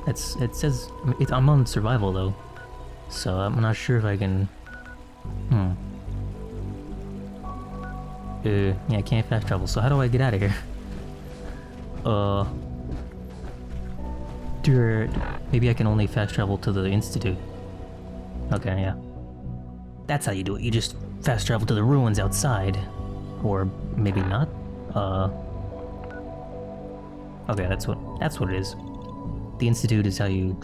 It says I'm on survival though, so I'm not sure if I can. Yeah, I can't fast travel. So how do I get out of here? Maybe I can only fast travel to the Institute. Okay, yeah. That's how you do it. You just fast travel to the ruins outside, or maybe not. Okay, that's what it is. The Institute is how you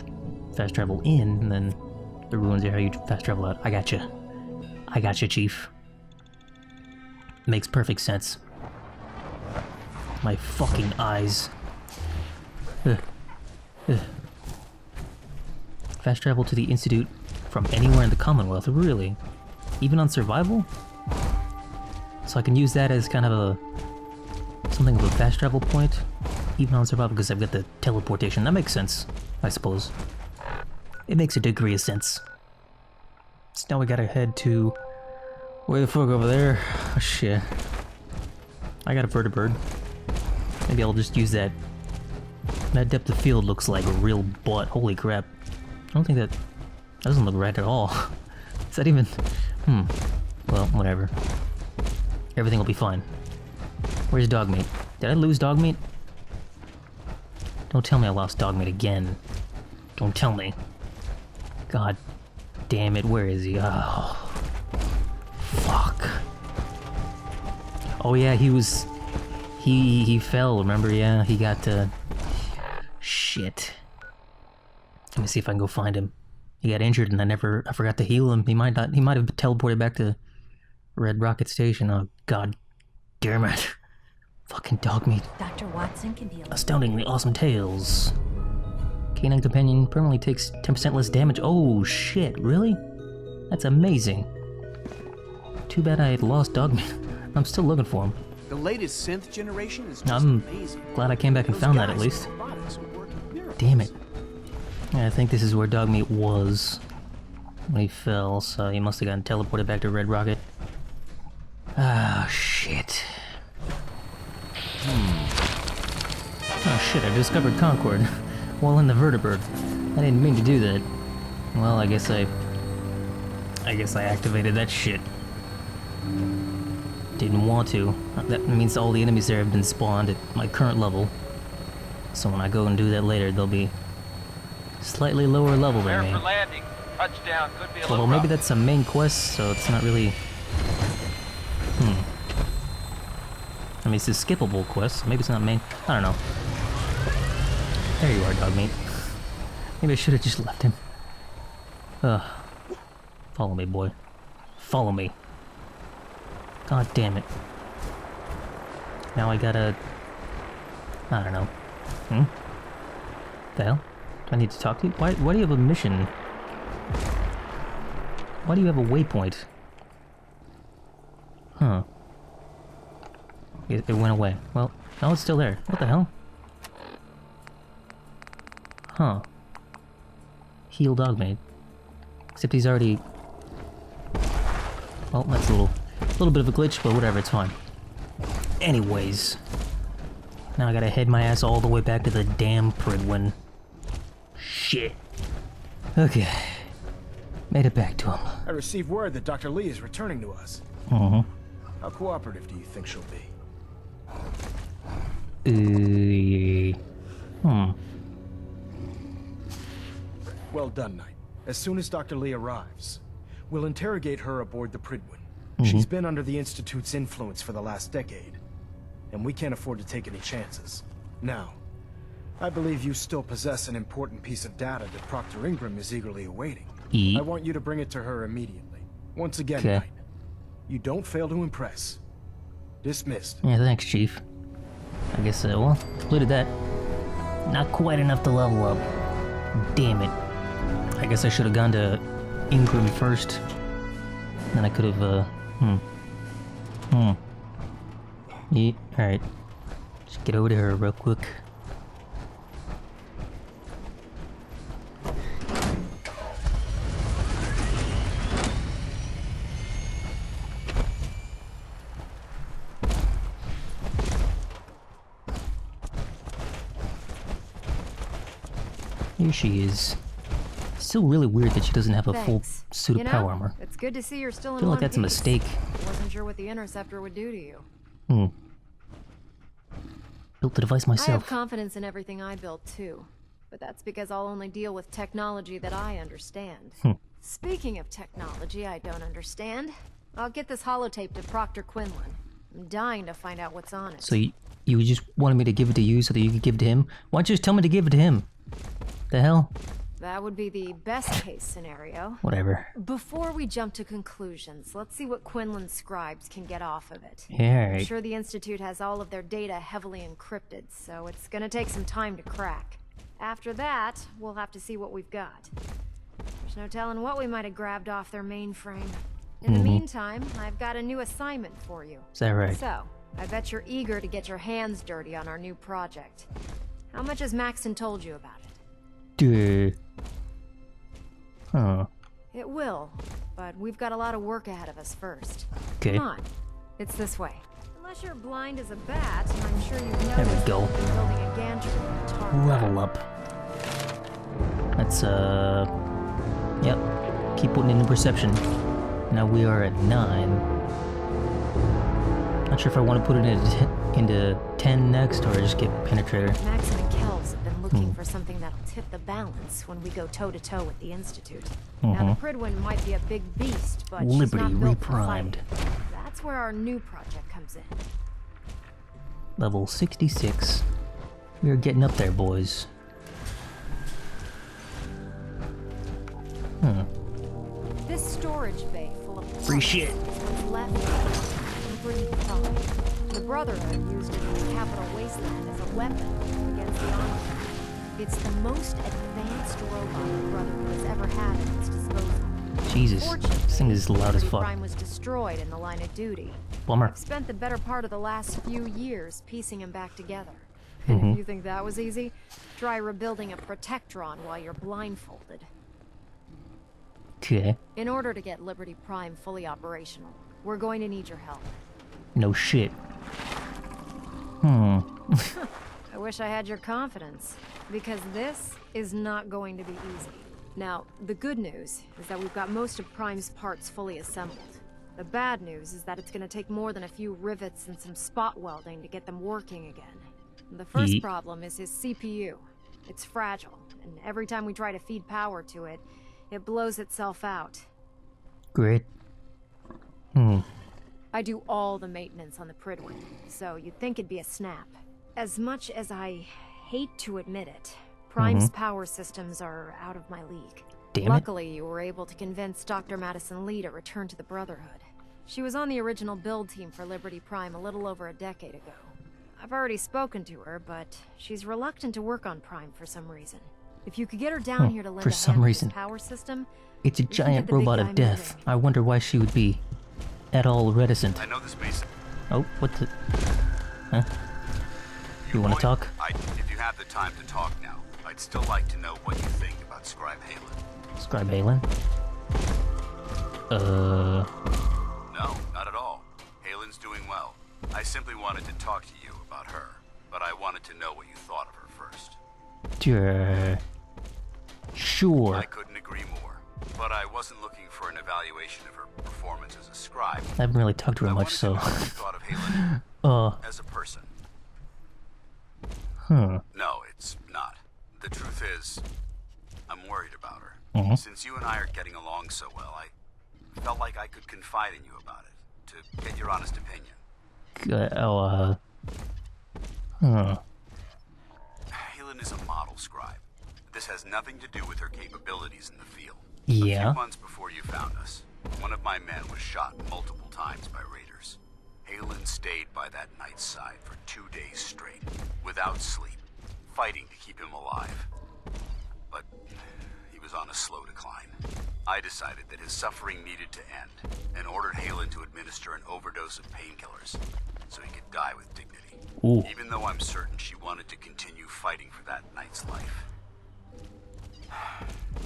fast travel in, and then the ruins are how you fast travel out. I gotcha. I gotcha, Chief. Makes perfect sense. My fucking eyes. Fast travel to the Institute from anywhere in the Commonwealth, really? Even on survival? So I can use that as kind of something of a fast travel point, even on survival, because I've got the teleportation. That makes sense, I suppose. It makes a degree of sense. So now we gotta head to... way the fuck over there? Oh shit. I got a vertibird. Maybe I'll just use that. That depth of field looks like a real butt. Holy crap. I don't think that doesn't look right at all. Is that even... Well, whatever. Everything will be fine. Where's Dogmeat? Did I lose Dogmeat? Don't tell me I lost Dogmeat again. Don't tell me. God damn it, where is he? Oh. Fuck. Oh yeah, he was... He fell, remember? Yeah, he got shit. Let me see if I can go find him. He got injured and I forgot to heal him. He might have teleported back to Red Rocket Station. Oh god damn it. Fucking Dogmeat. Dr. Watson can be Astoundingly awesome tails. Canine companion permanently takes 10% less damage. Oh shit, really? That's amazing. Too bad I had lost Dogmeat. I'm still looking for him. The latest synth generation is just I'm amazing. glad I came back and found that at least. Damn it. Yeah, I think this is where Dogmeat was when he fell, so he must have gotten teleported back to Red Rocket. Ah, shit. Oh shit, I discovered CONCORD while in the vertibird. I didn't mean to do that. Well, I guess I activated that shit. Didn't want to. That means all the enemies there have been spawned at my current level. So when I go and do that later, they'll be slightly lower level than me. For landing. Touchdown could be a Although little maybe rough. that's a main quest, so it's not really... I mean, it's a skippable quest, so maybe it's not main... I don't know. There you are, Dogmeat. Maybe I should have just left him. Ugh. Follow me, boy. Follow me. God damn it. Now I gotta... I don't know. The hell? Do I need to talk to you? Why do you have a mission? Why do you have a waypoint? Huh. It went away. Well, no, it's still there. What the hell? Huh. Heal Dogmeat. Except he's already... Well, that's a little bit of a glitch, but whatever, it's fine. Anyways. Now I gotta head my ass all the way back to the damn Pridwin. Shit. Okay. Made it back to him. I received word that Dr. Lee is returning to us. How cooperative do you think she'll be? Well done, Knight. As soon as Dr. Lee arrives, we'll interrogate her aboard the Pridwin. She's been under the Institute's influence for the last decade, and we can't afford to take any chances. Now, I believe you still possess an important piece of data that Proctor Ingram is eagerly awaiting. I want you to bring it to her immediately. Once again, Knight, you don't fail to impress. Dismissed. Yeah, thanks, Chief. I guess, well, completed that. Not quite enough to level up. Damn it. I guess I should have gone to Ingram first. Then I could have, Yeah, alright. Just get over to her real quick. Here she is. Still really weird that she doesn't have a full Thanks. suit of You know, power armor. It's good to see you're still I in feel like one that's a piece. mistake. Wasn't sure what the interceptor would do to you. Built the device I have myself. confidence in everything I built too, but that's because I'll only deal with technology that I understand. Speaking of technology I don't understand, I'll get this holotape to Proctor Quinlan. I'm dying to find out what's on it. So you just wanted me to give it to you so that you could give it to him? Why don't you just tell me to give it to him? The hell? That would be the best case scenario. Whatever. Before we jump to conclusions, let's see what Quinlan's scribes can get off of it. Yeah, I'm right. sure the Institute has all of their data heavily encrypted, so it's gonna take some time to crack. After that, we'll have to see what we've got. There's no telling what we might have grabbed off their mainframe. In the meantime, I've got a new assignment for you. Is that right? So, I bet you're eager to get your hands dirty on our new project. How much has Maxon told you about it? Duh. Huh. It will, but we've got a lot of work ahead of us first. Okay. Come on, it's this way. Unless you're blind as a bat, I'm sure you've noticed There we go. that we've been building a gantry in the tar. Level up. Let's, yep. Keep putting it in perception. Now we are at 9. Not sure if I want to put it into 10 next or just get Penetrator. Maxon and Kells have been looking for something that'll tip the balance when we go toe-to-toe with the Institute. Now, the Pridwin might be a big beast, but she's Liberty not built for Reprimed. fighting. That's where our new project comes in. Level 66. We are getting up there, boys. This storage bay full of Free shit. is what's left of Liberty Prime. The Brotherhood used it in the Capital Wasteland as a weapon against the Armor. It's the most advanced robot the Brotherhood has ever had at its disposal. Jesus, this thing is loud as Liberty fuck. Prime was destroyed in the line of duty. Bummer. I've spent the better part of the last few years piecing him back together. And if you think that was easy, try rebuilding a Protectron while you're blindfolded. Okay. In order to get Liberty Prime fully operational, we're going to need your help. No shit. I wish I had your confidence, because this is not going to be easy. Now, the good news is that we've got most of Prime's parts fully assembled. The bad news is that it's going to take more than a few rivets and some spot welding to get them working again. The first Yeet. problem is his CPU. It's fragile, and every time we try to feed power to it, it blows itself out. Great. I do all the maintenance on the Pridwin, so you'd think it'd be a snap. As much as I hate to admit it, Prime's power systems are out of my league. Damn it. Luckily, you were able to convince Dr. Madison Lee to return to the Brotherhood. She was on the original build team for Liberty Prime a little over a decade ago. I've already spoken to her, but she's reluctant to work on Prime for some reason. If you could get her down here to lend for a some hand with reason. this power system, It's a we can giant get the big robot guy of death. moving. I wonder why she would be at all reticent. I know this may. Oh, what the? Huh? You want to talk? If you have the time to talk now, I'd still like to know what you think about Scribe Halen. Scribe Halen? No, not at all. Halen's doing well. I simply wanted to talk to you about her, but I wanted to know what you thought of her first. Sure. I couldn't agree more, but I wasn't looking for an evaluation of her performance as a scribe. I haven't really talked to her I much, so. wanted to know what you thought of Halen as a person. No, it's not. The truth is, I'm worried about her. Since you and I are getting along so well, I felt like I could confide in you about it, to get your honest opinion. Halen is a model scribe. This has nothing to do with her capabilities in the field. A Yeah. few months before you found us, one of my men was shot multiple times by raiders. Halen stayed by that knight's side for 2 days straight, without sleep, fighting to keep him alive. But he was on a slow decline. I decided that his suffering needed to end, and ordered Halen to administer an overdose of painkillers, so he could die with dignity. Ooh. Even though I'm certain she wanted to continue fighting for that knight's life.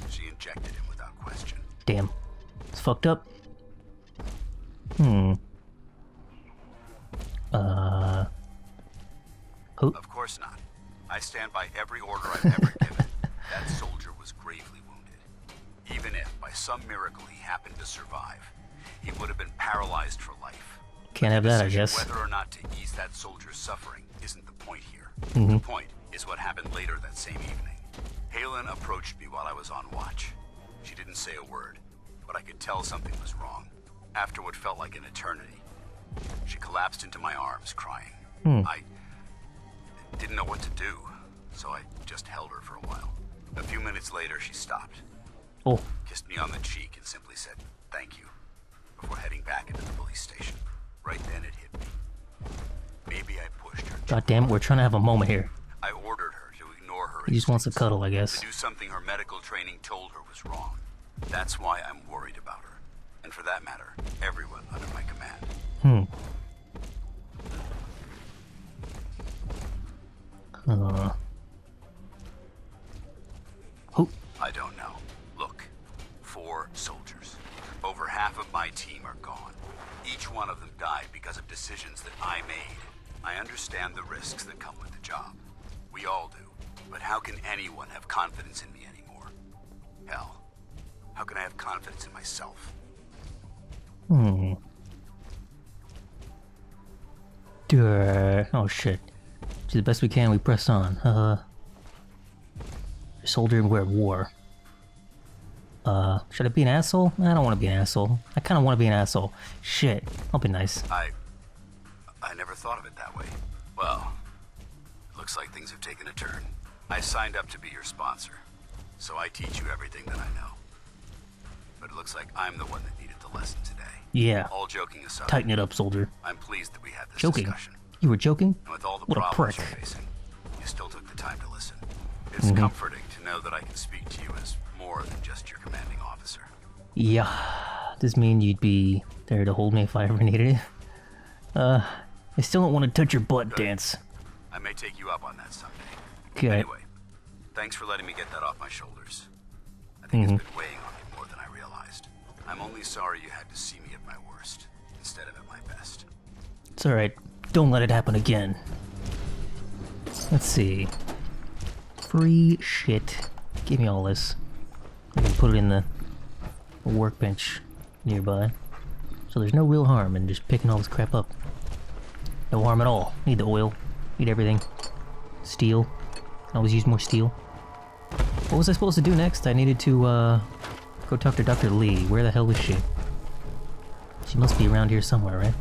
She injected him without question. Damn. It's fucked up. Of course not. I stand by every order I've ever given. That soldier some miracle he happened to survive, he would have been paralyzed for life. Can't have that, I guess. Whether or not to ease that soldier's suffering isn't the point here. Mm-hmm. The point is what happened later that same evening. Halen approached me while I was on watch. She didn't say a word, but I could tell something was wrong. After what felt like an eternity, she collapsed into my arms, crying. I didn't know what to do, so I just held her for a while. A few minutes later, she stopped, kissed me on the cheek, and simply said, "Thank you," before heading back into the police station. Right then, it hit me. Maybe I pushed her. God damn it, we're trying to have a moment here. I ordered her to ignore her. He just wants to cuddle, I guess. To do something her medical training told her was wrong. That's why I'm worried about her. And for that matter, everyone under my command. Who? I don't know. Look, 4 soldiers. Over half of my team are gone. Each one of them died because of decisions that I made. I understand the risks that come with the job. We all do. But how can anyone have confidence in me anymore? Hell, how can I have confidence in myself? Oh shit. Do the best we can, we press on. Soldier, we're at war. Should I be an asshole? I don't want to be an asshole. I kind of want to be an asshole. Shit, I'll be nice. I never thought of it that way. Well, looks like things have taken a turn. I signed up to be your sponsor, so I teach you everything that I know. But it looks like I'm the one that needed the lesson today. Yeah. All joking aside, Tighten it up, soldier. I'm pleased that we had this Joking? discussion. You were joking? And with all the What a problems prick. you're facing, you still took the time to listen. It's comforting to know that I can speak to you as more than just your commanding officer. Yeah. Does this mean you'd be there to hold me if I ever needed it? I still don't want to touch your butt, Good. Dance. I may take you up on that someday. Okay. Anyway, thanks for letting me get that off my shoulders. I think it's been weighing on me more than I realized. I'm only sorry you had to see me at my worst, instead of at my best. It's alright. Don't let it happen again. Let's see. Free shit. Give me all this. I can put it in the workbench nearby. So there's no real harm in just picking all this crap up. No harm at all. Need the oil. Need everything. Steel. Can always use more steel. What was I supposed to do next? I needed to, go talk to Dr. Lee. Where the hell is she? She must be around here somewhere, right?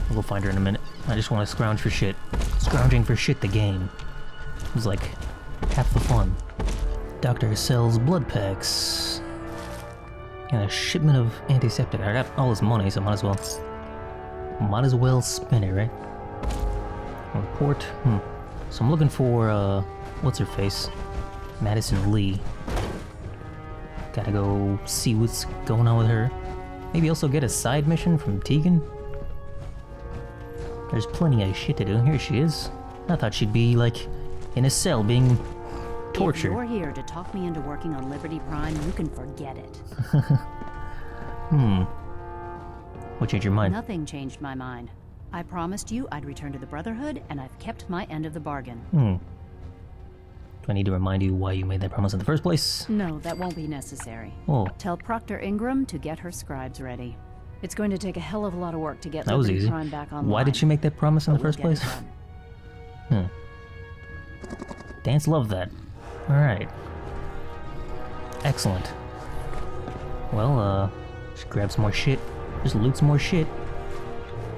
I'll go find her in a minute. I just want to scrounge for shit. Scrounging for shit, the game. It was like half the fun. Doctor sells blood packs. And a shipment of antiseptic. I got all this money, so might as well spend it, right? Report. So I'm looking for, what's her face? Madison Lee. Gotta go see what's going on with her. Maybe also get a side mission from Tegan? There's plenty of shit to do. Here she is. I thought she'd be, like, in a cell being tortured. If you're here to talk me into working on Liberty Prime, you can forget it. What changed your mind? Nothing changed my mind. I promised you I'd return to the Brotherhood, and I've kept my end of the bargain. Do I need to remind you why you made that promise in the first place? No, that won't be necessary. Oh, Tell Proctor Ingram to get her scribes ready. It's going to take a hell of a lot of work to get that was Liberty easy. Prime back online. Why did she make that promise in the but we'll first get it place? done. Dance loved that. Alright. Excellent. Well, just grab some more shit. Just loot some more shit.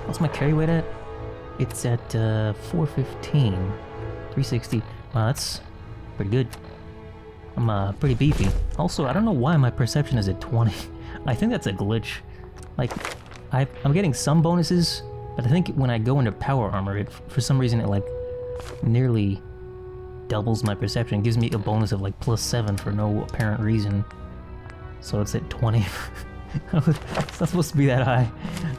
What's my carry weight at? It's at, 415. 360. Wow, that's pretty good. I'm, pretty beefy. Also, I don't know why my perception is at 20. I think that's a glitch. Like, I'm getting some bonuses, but I think when I go into power armor, for some reason it, like, nearly doubles my perception. It gives me a bonus of, like, +7 for no apparent reason. So it's at 20. It's not supposed to be that high.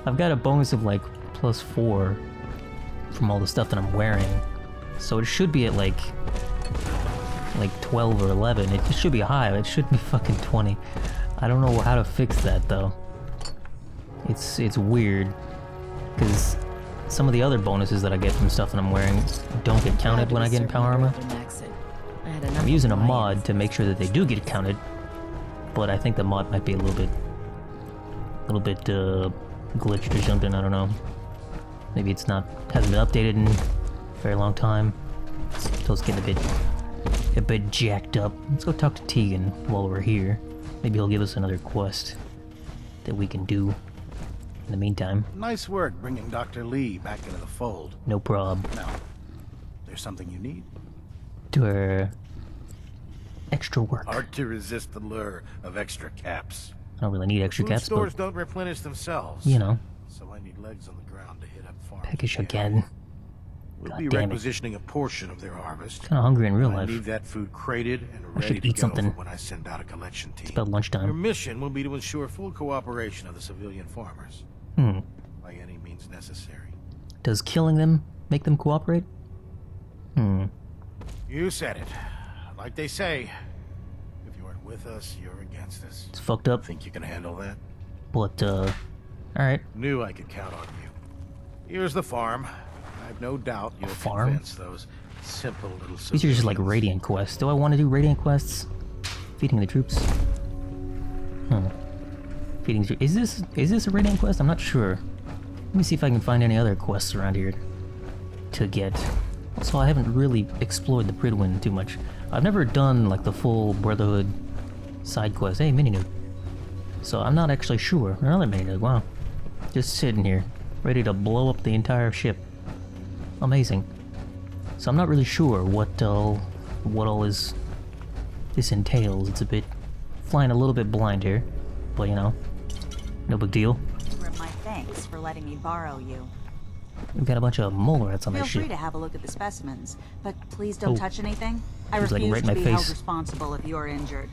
I've got a bonus of, like, +4 from all the stuff that I'm wearing. So it should be at, like 12 or 11. It should be high. It should be fucking 20. I don't know how to fix that, though. It's weird, because some of the other bonuses that I get from stuff that I'm wearing don't get counted when I get in power armor. had enough. I'm using a of lions. mod to make sure that they do get counted, but I think the mod might be a little bit glitched or something. I don't know. Maybe it's not hasn't been updated in a very long time, so it's getting a bit jacked up. Let's go talk to Tegan while we're here. Maybe he'll give us another quest that we can do in the meantime. Nice work bringing Dr. Lee back into the fold. No prob. Now, there's something you need? Do our extra work. Hard to resist the lure of extra caps. I don't really need extra Food caps, stores but don't replenish themselves. you know, So I need legs on the ground to hit up farms. peckish again. We'll God be damn it. requisitioning a portion of their harvest. Kind of hungry in real I life. leave that food crated and I should ready to eat go something. for when I send out a collection team. It's about Your lunchtime. mission will be to ensure full cooperation of the civilian farmers. Hmm. By any means necessary. Does killing them make them cooperate? Hmm. You said it. Like they say, if you aren't with us, you're against us. It's fucked up, Think you can handle that? but alright. Knew I could count on you. Here's the farm. I've no doubt you'll farm? convince those simple little These are just like civilians. radiant quests. Do I want to do radiant quests? Feeding the troops. Feeding the is this a radiant quest? I'm not sure. Let me see if I can find any other quests around here to get. Also, I haven't really explored the Pridwin too much. I've never done like the full Brotherhood side quest. Hey, mini nuke. So I'm not actually sure. Another mini nuke. Wow. Just sitting here, ready to blow up the entire ship. Amazing. So I'm not really sure what all is this entails. It's a bit flying a little bit blind here, but you know, no big deal. My thanks for letting me borrow you. We've got a bunch of mole rats on Feel this free ship. to have a look at the specimens, but please don't Oh. touch anything. I Seems like refuse right in to my be held face. responsible if you're injured.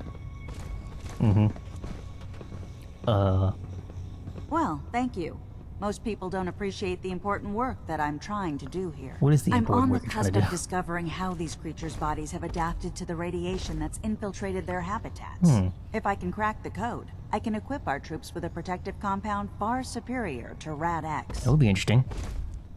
Well, thank you. Most people don't appreciate the important work that I'm trying to do here. What is the I'm important on work the you're trying cusp to of do? discovering how these creatures' bodies have adapted to the radiation that's infiltrated their habitats. If I can crack the code, I can equip our troops with a protective compound far superior to Rad-X. That would be interesting.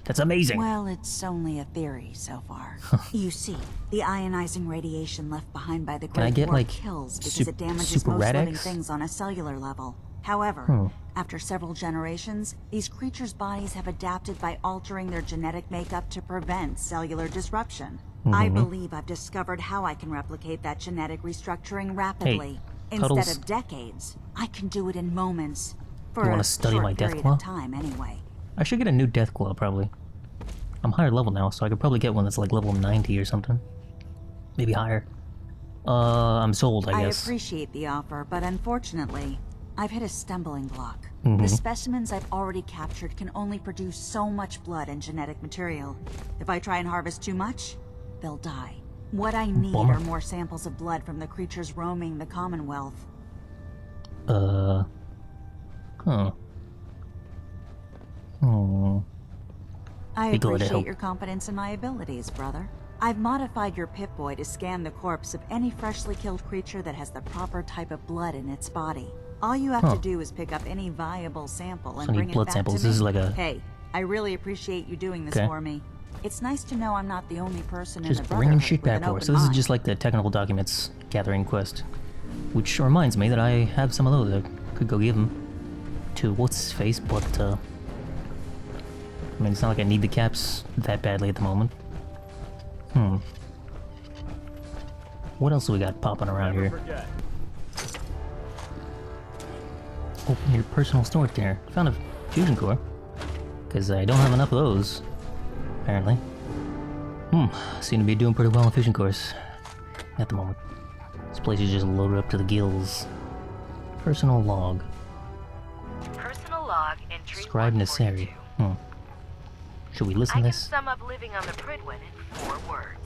That's amazing. Well, it's only a theory so far. You see, the ionizing radiation left behind by the I Great get, War like, kills because super- it damages super most living Rad-X? things on a cellular level. However, after several generations, these creatures' bodies have adapted by altering their genetic makeup to prevent cellular disruption. I believe I've discovered how I can replicate that genetic restructuring rapidly. Instead Cuddles. of decades, I can do it in moments. For You wanna a study short my death period claw? of time, anyway. I should get a new death claw probably. I'm higher level now, so I could probably get one that's like level 90 or something. Maybe higher. I'm sold, I I guess. appreciate the offer, but unfortunately, I've hit a stumbling block. The specimens I've already captured can only produce so much blood and genetic material. If I try and harvest too much, they'll die. What I need Bummer. are more samples of blood from the creatures roaming the Commonwealth. Huh. I Be glad to appreciate help. your confidence in my abilities, brother. I've modified your Pip-Boy to scan the corpse of any freshly killed creature that has the proper type of blood in its body. All you have to do is pick up any viable sample and So I need bring it blood back samples. to me. This is like a- Hey, I really appreciate you doing this Okay. for me. It's nice to know I'm not the only person Just in the bringing Brotherhood shit with an back for us. open So this is mind. just like the technical documents gathering quest. Which reminds me that I have some of those. I could go give them to what's his face, but I mean, it's not like I need the caps that badly at the moment. What else do we got popping around here? Open your personal storage container. Found a fusion core. Because I don't have enough of those, apparently. Seem to be doing pretty well in fusion cores at the moment. This place is just loaded up to the gills. Personal log. Personal log entry Scribe 142. Emissary. Should we I listen can to this? sum up living on the Pridwin in 4 words.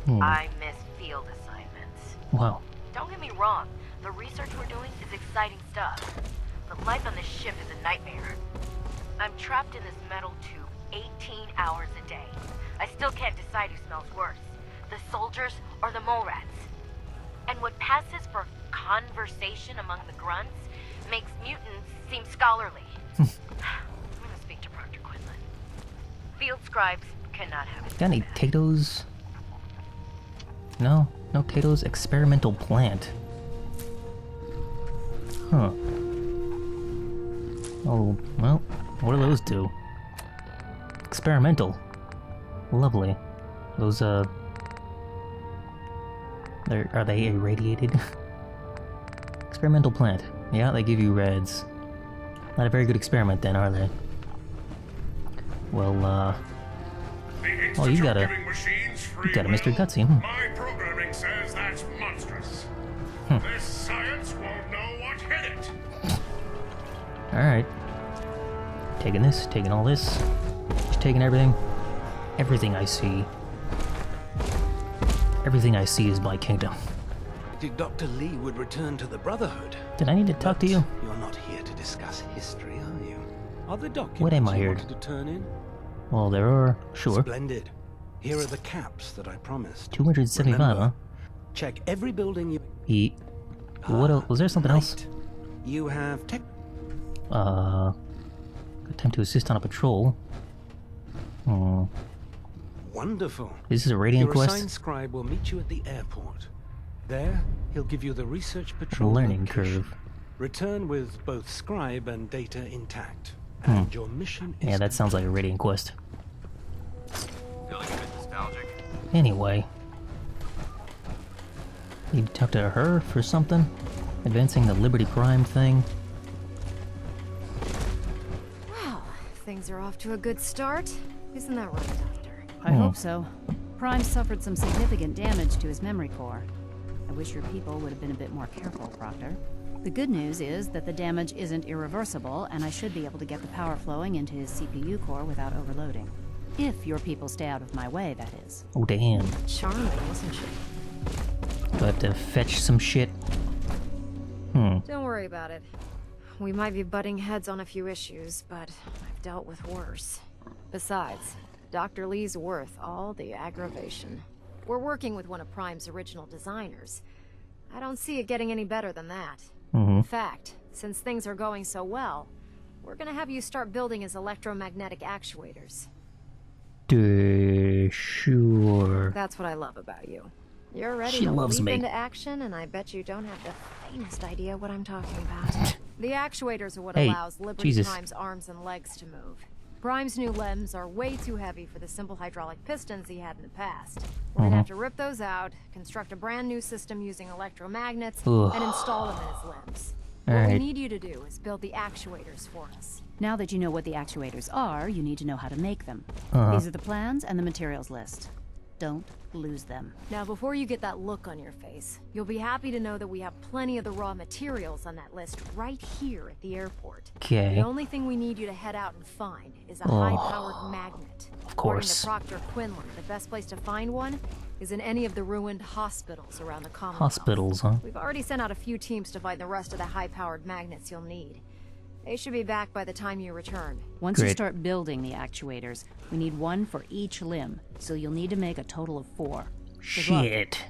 Hmm. I miss field assignments. Wow. Don't get me wrong, the research we're doing is exciting stuff. But life on this ship is a nightmare. I'm trapped in this metal tube 18 hours a day. I still can't decide who smells worse, the soldiers or the mole rats. And what passes for conversation among the grunts makes mutants seem scholarly. I'm gonna speak to Proctor Quinlan. Field scribes cannot have it. Got any potatoes? No? No potatoes, experimental plant. Huh. Oh, well, what do those do? Experimental. Lovely. Those, are they irradiated? Experimental plant. Yeah, they give you reds. Not a very good experiment then, are they? Well, oh, you got a Mr. Gutsy, My programming says that's monstrous. This science won't know what hit it. Alright. Taking this, taking all this. Just taking everything. Everything I see. Everything I see is my kingdom. Dr. Lee would return to the Brotherhood. Did I need to talk to you? You're not here to discuss history, are you? Are the documents What am I you here wanted to turn in? Well, there are. Sure. Splendid. Here are the caps that I promised. 275, Remember, huh? check every building you... Eat. What else? Was there something else? You have tech... Attempt to assist on a patrol. Hmm. Wonderful. This is a radiant Your quest? assigned scribe will meet you at the airport. There, he'll give you the research patrol Learning location. curve. Return with both scribe and data intact. And your mission is... Yeah, that sounds like a radiant quest. Feeling a bit nostalgic? Anyway. Need to talk to her for something? Advancing the Liberty Prime thing? Well, things are off to a good start. Isn't that right, Doctor? I hope so. Prime suffered some significant damage to his memory core. I wish your people would have been a bit more careful, Proctor. The good news is that the damage isn't irreversible, and I should be able to get the power flowing into his CPU core without overloading. If your people stay out of my way, that is. Oh, damn. Charming, isn't she? Do I have to fetch some shit? Don't worry about it. We might be butting heads on a few issues, but I've dealt with worse. Besides, Dr. Lee's worth all the aggravation. We're working with one of Prime's original designers. I don't see it getting any better than that. In fact, since things are going so well, we're gonna have you start building his electromagnetic actuators. Sure. That's what I love about you. You're ready She to loves leap me. into action, and I bet you don't have the faintest idea what I'm talking about. The actuators are what Hey, allows Liberty Jesus. Prime's arms and legs to move. Prime's new limbs are way too heavy for the simple hydraulic pistons he had in the past. We're gonna have to rip those out, construct a brand new system using electromagnets, and install them in his limbs. What we Alright. need you to do is build the actuators for us. Now that you know what the actuators are, you need to know how to make them. These are the plans and the materials list. Don't lose them. Now, before you get that look on your face, you'll be happy to know that we have plenty of the raw materials on that list right here at the airport. Okay. The only thing we need you to head out and find is a high-powered magnet. Of course. According to Proctor Quinlan, the best place to find one is in any of the ruined hospitals around the Commonwealth. Hospitals, huh? We've already sent out a few teams to find the rest of the high-powered magnets you'll need. They should be back by the time you return. Once you Great. start building the actuators, we need one for each limb, so you'll need to make a total of 4. Good luck. Shit.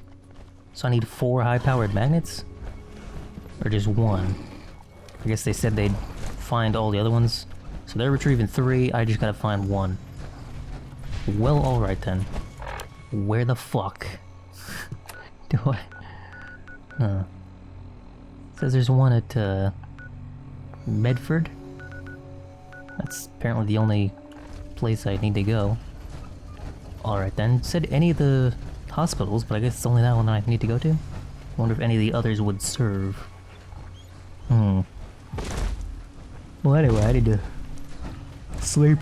So I need 4 high-powered magnets? Or just 1? I guess they said they'd find all the other ones. So they're retrieving 3, I just gotta find 1. Well, alright then. Where the fuck do I... Says there's one at, Medford? That's apparently the only place I need to go. Alright then. Said any of the hospitals, but I guess it's only that one I need to go to. Wonder if any of the others would serve. Well, anyway, I need to sleep.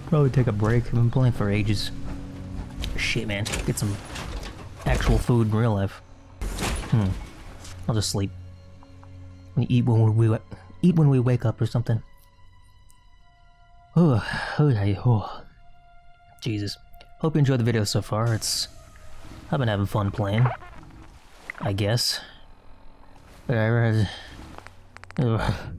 Probably take a break. I've been playing for ages. Shit, man. Get some actual food in real life. I'll just sleep. We eat when we wake up or something. Oh, Jesus. Hope you enjoyed the video so far. I've been having fun playing, I guess. But